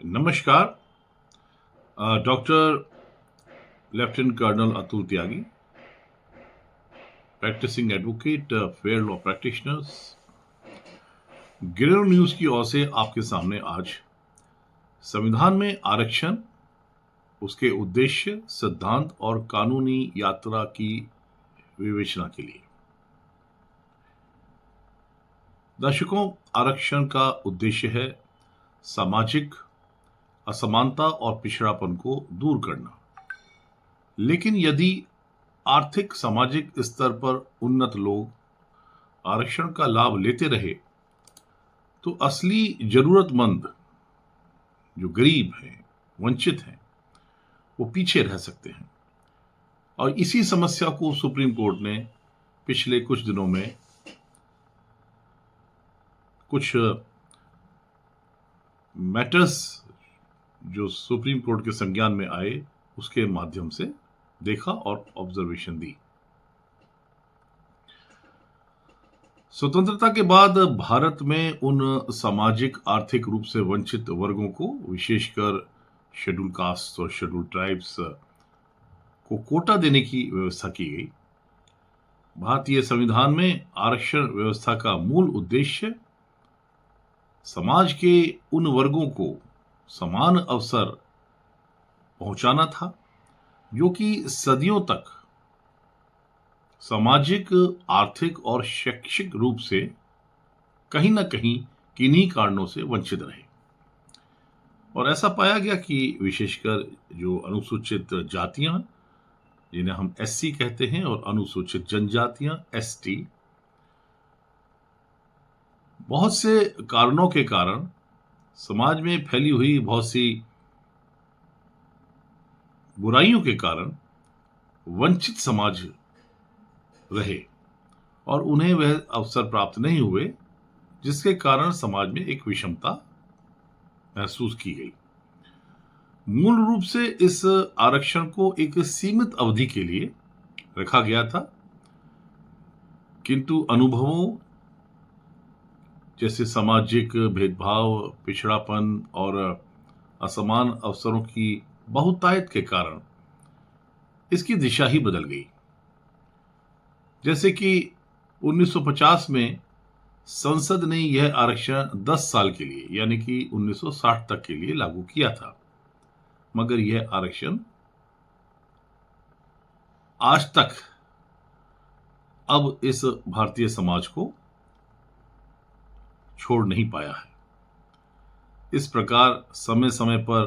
नमस्कार। Doctor lieutenant colonel Atul Tyagi, practising advocate, fair law practitioners, गिरल news की ओर से आपके सामने आज संविधान में आरक्षण, उसके उद्देश्य, सिद्धांत और कानूनी यात्रा की विवेचना के लिए। दर्शकों, आरक्षण का उद्देश्य है सामाजिक असमानता और पिछड़ापन को दूर करना। लेकिन यदि आर्थिक सामाजिक स्तर पर उन्नत लोग आरक्षण का लाभ लेते रहे तो असली जरूरतमंद जो गरीब हैं, वंचित हैं, वो पीछे रह सकते हैं। और इसी समस्या को सुप्रीम कोर्ट ने पिछले कुछ दिनों में कुछ मैटर्स जो सुप्रीम कोर्ट के संज्ञान में आए उसके माध्यम से देखा और ऑब्जर्वेशन दी। स्वतंत्रता के बाद भारत में उन सामाजिक आर्थिक रूप से वंचित वर्गों को, विशेषकर शेड्यूल कास्ट और शेड्यूल ट्राइब्स को कोटा देने की व्यवस्था की गई। भारतीय संविधान में आरक्षण व्यवस्था का मूल उद्देश्य समाज के उन वर्गों को समान अवसर पहुंचाना था जो कि सदियों तक सामाजिक, आर्थिक और शैक्षिक रूप से कहीं ना कहीं किन्हीं कारणों से वंचित रहे। और ऐसा पाया गया कि विशेषकर जो अनुसूचित जातियां, जिन्हें हम एससी कहते हैं, और अनुसूचित जनजातियां, एसटी, बहुत से कारणों के कारण समाज में फैली हुई बहुत सी बुराइयों के कारण वंचित समाज रहे और उन्हें वह अवसर प्राप्त नहीं हुए, जिसके कारण समाज में एक विषमता महसूस की गई। मूल रूप से इस आरक्षण को एक सीमित अवधि के लिए रखा गया था, किंतु अनुभवों जैसे सामाजिक भेदभाव, पिछड़ापन और असमान अवसरों की बहुतायत के कारण इसकी दिशा ही बदल गई। जैसे कि 1950 में संसद ने यह आरक्षण 10 साल के लिए यानी कि 1960 तक के लिए लागू किया था, मगर यह आरक्षण आज तक अब इस भारतीय समाज को छोड़ नहीं पाया है। इस प्रकार समय समय पर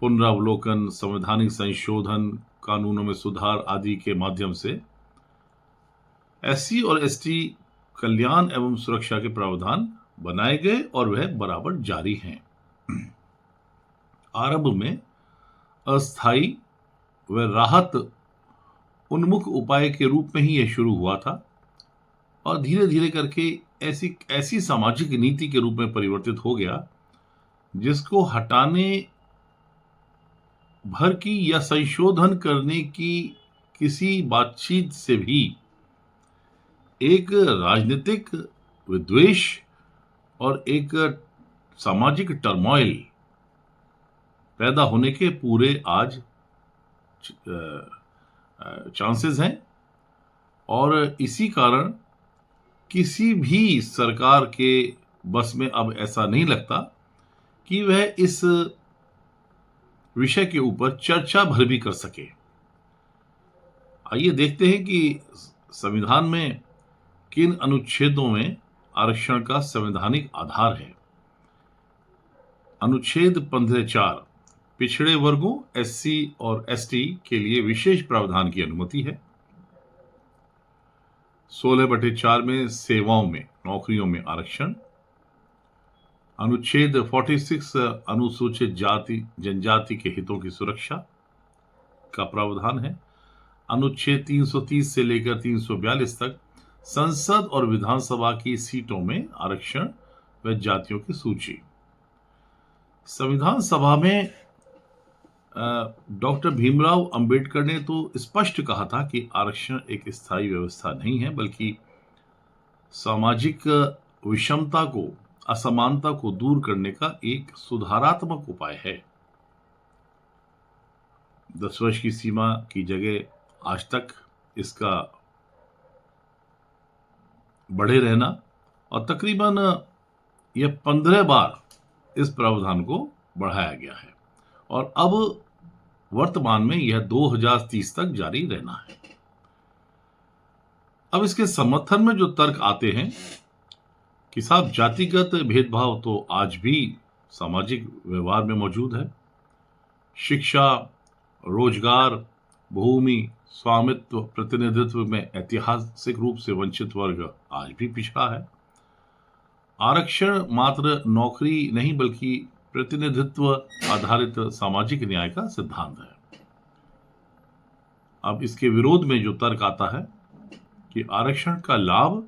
पुनरावलोकन, संवैधानिक संशोधन, कानूनों में सुधार आदि के माध्यम से एससी और एसटी कल्याण एवं सुरक्षा के प्रावधान बनाए गए और वह बराबर जारी हैं। आरंभ में अस्थायी व राहत उन्मुख उपाय के रूप में ही यह शुरू हुआ था और धीरे धीरे करके ऐसी सामाजिक नीति के रूप में परिवर्तित हो गया जिसको हटाने भर की या संशोधन करने की किसी बातचीत से भी एक राजनीतिक विद्वेष और एक सामाजिक टर्मोइल पैदा होने के पूरे आज चांसेस हैं। और इसी कारण किसी भी सरकार के बस में अब ऐसा नहीं लगता कि वह इस विषय के ऊपर चर्चा भर भी कर सके। आइए देखते हैं कि संविधान में किन अनुच्छेदों में आरक्षण का संवैधानिक आधार है। अनुच्छेद 15(4) पिछड़े वर्गों एससी और एसटी के लिए विशेष प्रावधान की अनुमति है। 16(4) में सेवाओं में, नौकरियों में आरक्षण। अनुच्छेद 46 अनुसूचित जाति जनजाति के हितों की सुरक्षा का प्रावधान है। अनुच्छेद 330 से लेकर 342 तक संसद और विधानसभा की सीटों में आरक्षण व जातियों की सूची। संविधान सभा में डॉक्टर भीमराव अंबेडकर ने तो स्पष्ट कहा था कि आरक्षण एक स्थायी व्यवस्था नहीं है, बल्कि सामाजिक विषमता को असमानता को दूर करने का एक सुधारात्मक उपाय है। 10 वर्ष की सीमा की जगह आज तक इसका बढ़े रहना और तकरीबन यह 15 बार इस प्रावधान को बढ़ाया गया है और अब वर्तमान में यह 2030 तक जारी रहना है। अब इसके समर्थन में जो तर्क आते हैं कि साहब जातिगत भेदभाव तो आज भी सामाजिक व्यवहार में मौजूद है। शिक्षा, रोजगार, भूमि, स्वामित्व, प्रतिनिधित्व में ऐतिहासिक रूप से वंचित वर्ग आज भी पिछड़ा है। आरक्षण मात्र नौकरी नहीं बल्कि प्रतिनिधित्व आधारित सामाजिक न्याय का सिद्धांत है। अब इसके विरोध में जो तर्क आता है कि आरक्षण का लाभ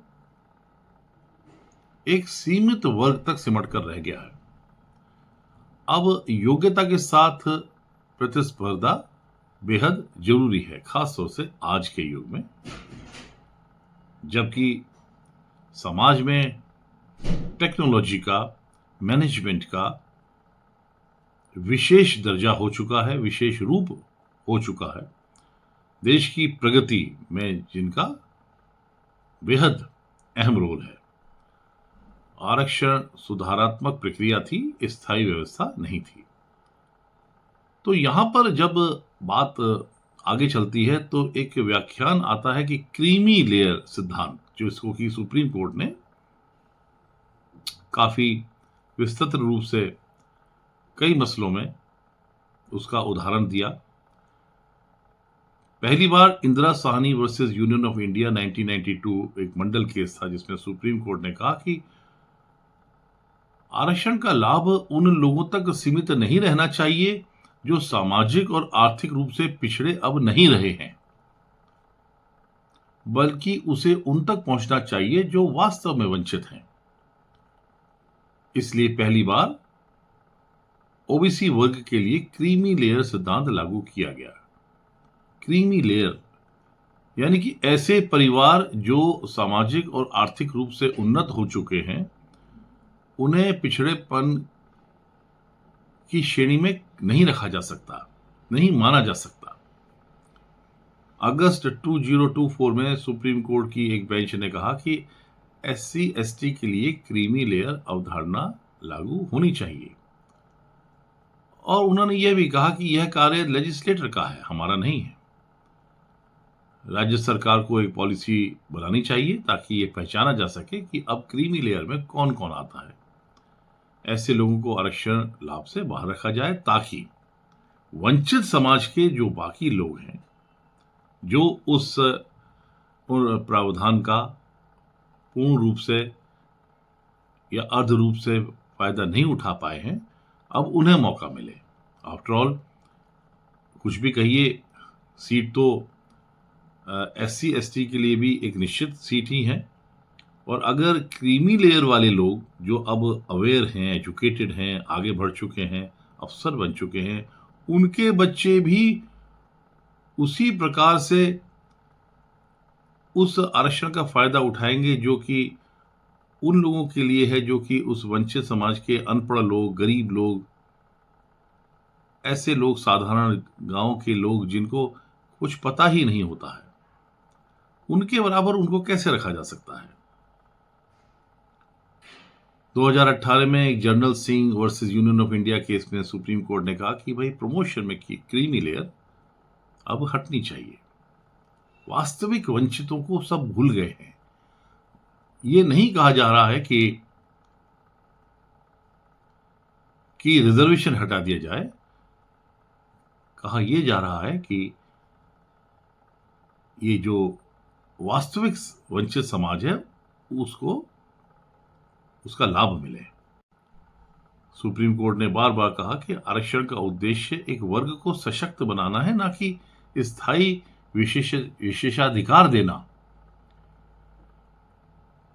एक सीमित वर्ग तक सिमट कर रह गया है। अब योग्यता के साथ प्रतिस्पर्धा बेहद जरूरी है, खासतौर से आज के युग में, जबकि समाज में टेक्नोलॉजी का, मैनेजमेंट का विशेष दर्जा हो चुका है, विशेष रूप हो चुका है। देश की प्रगति में जिनका बेहद अहम रोल है। आरक्षण सुधारात्मक प्रक्रिया थी, स्थायी व्यवस्था नहीं थी। तो यहां पर जब बात आगे चलती है तो एक व्याख्यान आता है कि क्रीमी लेयर सिद्धांत, जो इसको की सुप्रीम कोर्ट ने काफी विस्तृत रूप से कई मसलों में उसका उदाहरण दिया। पहली बार Indira Sawhney versus Union of India 1992 एक मंडल केस था जिसमें सुप्रीम कोर्ट ने कहा कि आरक्षण का लाभ उन लोगों तक सीमित नहीं रहना चाहिए जो सामाजिक और आर्थिक रूप से पिछड़े अब नहीं रहे हैं, बल्कि उसे उन तक पहुंचना चाहिए जो वास्तव में वंचित हैं। इसलिए पहली बार ओबीसी वर्ग के लिए क्रीमी लेयर सिद्धांत लागू किया गया। क्रीमी लेयर यानी कि ऐसे परिवार जो सामाजिक और आर्थिक रूप से उन्नत हो चुके हैं, उन्हें पिछड़ेपन की श्रेणी में नहीं रखा जा सकता, नहीं माना जा सकता। अगस्त 2024 में सुप्रीम कोर्ट की एक बेंच ने कहा कि एससी एसटी के लिए क्रीमी लेयर अवधारणा लागू होनी चाहिए और उन्होंने यह भी कहा कि यह कार्य लेजिस्लेटर का है, हमारा नहीं है। राज्य सरकार को एक पॉलिसी बनानी चाहिए ताकि यह पहचाना जा सके कि अब क्रीमी लेयर में कौन कौन आता है। ऐसे लोगों को आरक्षण लाभ से बाहर रखा जाए ताकि वंचित समाज के जो बाकी लोग हैं, जो उस प्रावधान का पूर्ण रूप से या अर्ध रूप से फायदा नहीं उठा पाए हैं, अब उन्हें मौका मिले। आफ्टर ऑल कुछ भी कहिए, सीट तो एससी एसटी के लिए भी एक निश्चित सीट ही है और अगर क्रीमी लेयर वाले लोग जो अब अवेयर हैं, एजुकेटेड हैं, आगे बढ़ चुके हैं, अफसर बन चुके हैं, उनके बच्चे भी उसी प्रकार से उस आरक्षण का फायदा उठाएंगे जो कि उन लोगों के लिए है जो कि उस वंचित समाज के अनपढ़ लोग, गरीब लोग, ऐसे लोग, साधारण गांव के लोग जिनको कुछ पता ही नहीं होता है, उनके बराबर उनको कैसे रखा जा सकता है। 2018 में एक general Singh versus Union of India case में सुप्रीम कोर्ट ने कहा कि भाई प्रमोशन में क्रीमी लेयर अब हटनी चाहिए। वास्तविक वंचितों को सब भूल गए हैं। ये नहीं कहा जा रहा है कि रिजर्वेशन हटा दिया जाए, कहा यह जा रहा है कि ये जो वास्तविक वंचित समाज है उसका लाभ मिले। सुप्रीम कोर्ट ने बार बार कहा कि आरक्षण का उद्देश्य एक वर्ग को सशक्त बनाना है, ना कि स्थायी विशेषाधिकार देना।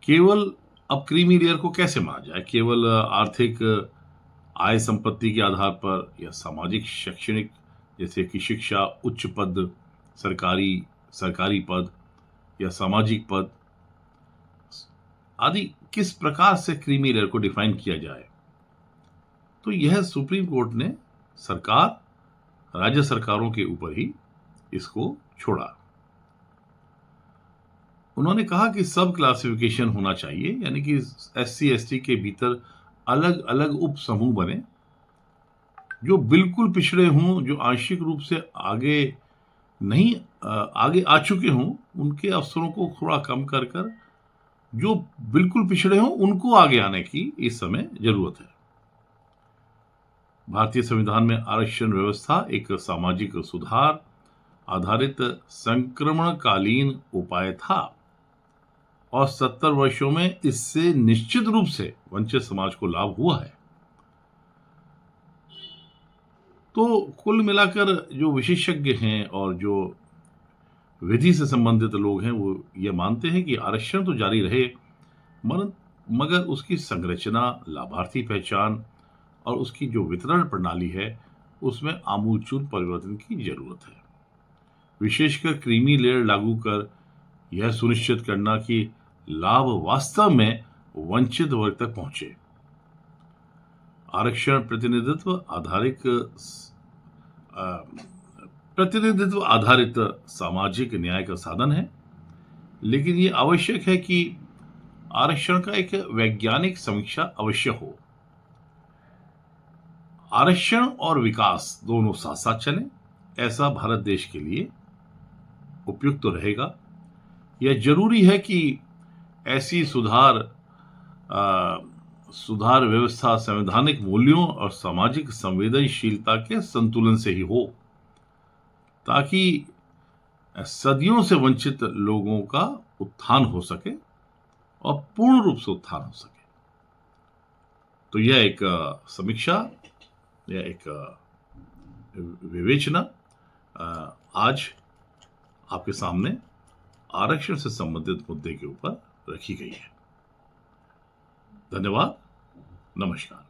केवल अब क्रीमी लेयर को कैसे माना जाए? केवल आर्थिक आय संपत्ति के आधार पर या सामाजिक शैक्षणिक, जैसे कि शिक्षा, उच्च पद, सरकारी पद या सामाजिक पद आदि किस प्रकार से क्रीमी लेयर को डिफाइन किया जाए, तो यह सुप्रीम कोर्ट ने राज्य सरकारों के ऊपर ही इसको छोड़ा। उन्होंने कहा कि सब क्लासिफिकेशन होना चाहिए, यानी कि एससी एसटी के भीतर अलग अलग उप समूह बने, जो बिल्कुल पिछड़े हों, जो आंशिक रूप से आगे आ चुके हों, उनके अवसरों को थोड़ा कम कर जो बिल्कुल पिछड़े हों उनको आगे आने की इस समय जरूरत है। भारतीय संविधान में आरक्षण व्यवस्था एक सामाजिक सुधार आधारित संक्रमणकालीन उपाय था और 70 वर्षों में इससे निश्चित रूप से वंचित समाज को लाभ हुआ है। तो कुल मिलाकर जो विशेषज्ञ हैं और जो विधि से संबंधित लोग हैं, वो ये मानते हैं कि आरक्षण तो जारी रहे, मगर उसकी संरचना, लाभार्थी पहचान और उसकी जो वितरण प्रणाली है, उसमें आमूलचूल परिवर्तन की जरूरत है। विशेषकर क्रीमी लेयर लागू कर यह सुनिश्चित करना कि लाभ वास्तव में वंचित वर्ग तक पहुंचे। आरक्षण प्रतिनिधित्व आधारित सामाजिक न्याय का साधन है, लेकिन यह आवश्यक है कि आरक्षण का एक वैज्ञानिक समीक्षा अवश्य हो। आरक्षण और विकास दोनों साथ साथ चलें, ऐसा भारत देश के लिए उपयुक्त रहेगा। यह जरूरी है कि ऐसी सुधार व्यवस्था संवैधानिक मूल्यों और सामाजिक संवेदनशीलता के संतुलन से ही हो, ताकि सदियों से वंचित लोगों का उत्थान हो सके और पूर्ण रूप से उत्थान हो सके। तो यह एक समीक्षा, यह एक विवेचना आज आपके सामने आरक्षण से संबंधित मुद्दे के ऊपर रखी गई है। धन्यवाद, नमस्कार।